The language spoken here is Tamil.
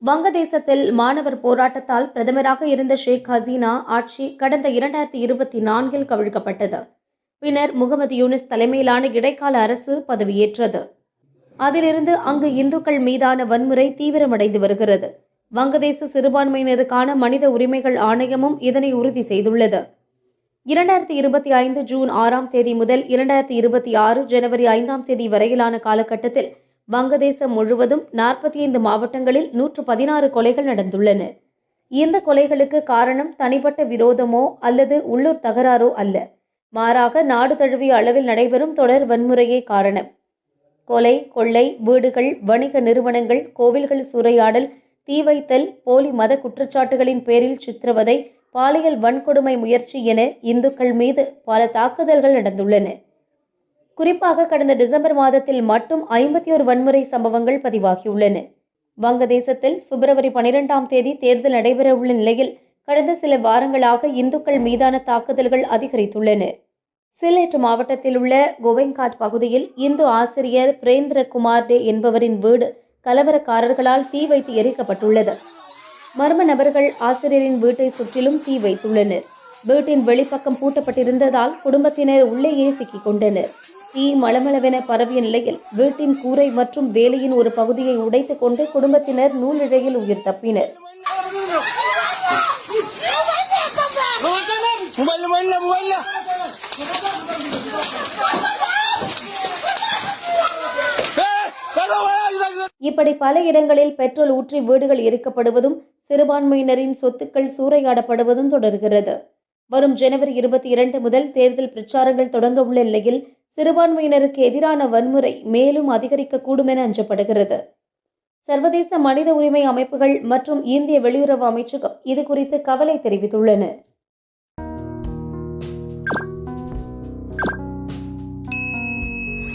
வங்கதேசத்தில் மாணவர் போராட்டத்தால் பிரதமராக இருந்த ஷேக் ஹசீனா ஆட்சி கடந்த 2024 கவிழ்க்கப்பட்டது. பின்னர் முகமது யூனிஸ் தலைமையிலான இடைக்கால அரசு பதவியேற்றது. அதிலிருந்து அங்கு இந்துக்கள் மீதான வன்முறை தீவிரமடைந்து வருகிறது. வங்கதேச சிறுபான்மையினருக்கான மனித உரிமைகள் ஆணையமும் இதனை உறுதி செய்துள்ளது. 2025 ஜூன் 6ஆம் தேதி முதல் 2026 ஜனவரி 5ஆம் தேதி வரையிலான காலகட்டத்தில் வங்கதேசம் முழுவதும் 45 மாவட்டங்களில் 116 கொலைகள் நடந்துள்ளன. இந்த கொலைகளுக்கு காரணம் தனிப்பட்ட விரோதமோ அல்லது உள்ளூர் தகராறோ அல்ல, மாறாக நாடு தழுவிய அளவில் நடைபெறும் தொடர் வன்முறையே காரணம். கொலை, கொள்ளை, வீடுகள், வணிக நிறுவனங்கள், கோவில்கள் சூறையாடல், தீ வைத்தல், போலி மத குற்றச்சாட்டுகளின் பேரில் சித்திரவதை, பாலியல் வன்கொடுமை முயற்சி என இந்துக்கள் மீது பல தாக்குதல்கள் நடந்துள்ளன. குறிப்பாக கடந்த டிசம்பர் மாதத்தில் மட்டும் 51 வன்முறை சம்பவங்கள் பதிவாகியுள்ளன. வங்கதேசத்தில் பிப்ரவரி 12ஆம் தேதி தேர்தல் நடைபெறவுள்ள நிலையில் கடந்த சில வாரங்களாக இந்துக்கள் மீதான தாக்குதல்கள் அதிகரித்துள்ளன. சிலேட் மாவட்டத்தில் உள்ள கோவெங்காட் பகுதியில் இந்து ஆசிரியர் பிரேந்திர குமார் டே என்பவரின் வீடு கலவரக்காரர்களால் தீ வைத்து எரிக்கப்பட்டுள்ளது. மர்ம நபர்கள் ஆசிரியரின் வீட்டை சுற்றிலும் தீ வைத்துள்ளனர். வீட்டின் வெளிப்பக்கம் பூட்டப்பட்டிருந்ததால் குடும்பத்தினர் உள்ளேயே சிக்கிக் கொண்டனர். தீ மளமளவென பரவிய நிலையில் வீட்டின் கூரை மற்றும் வேலியின் ஒரு பகுதியை உடைத்துக் கொண்டு குடும்பத்தினர் நூலிழையில் உயிர் தப்பினர். இப்படி பல இடங்களில் பெட்ரோல் ஊற்றி வீடுகள் எரிக்கப்படுவதும் சிறுபான்மையினரின் சொத்துக்கள் சூறையாடப்படுவதும் தொடர்கிறது. வரும் ஜனவரி 22 முதல் தேர்தல் பிரச்சாரங்கள் தொடங்க உள்ள நிலையில் சிறுபான்மையினருக்கு எதிரான வன்முறை மேலும் அதிகரிக்கக்கூடும் என அஞ்சப்படுகிறது. சர்வதேச மனித உரிமை அமைப்புகள் மற்றும் இந்திய வெளியுறவு அமைச்சகம் இது குறித்து கவலை தெரிவித்துள்ளன.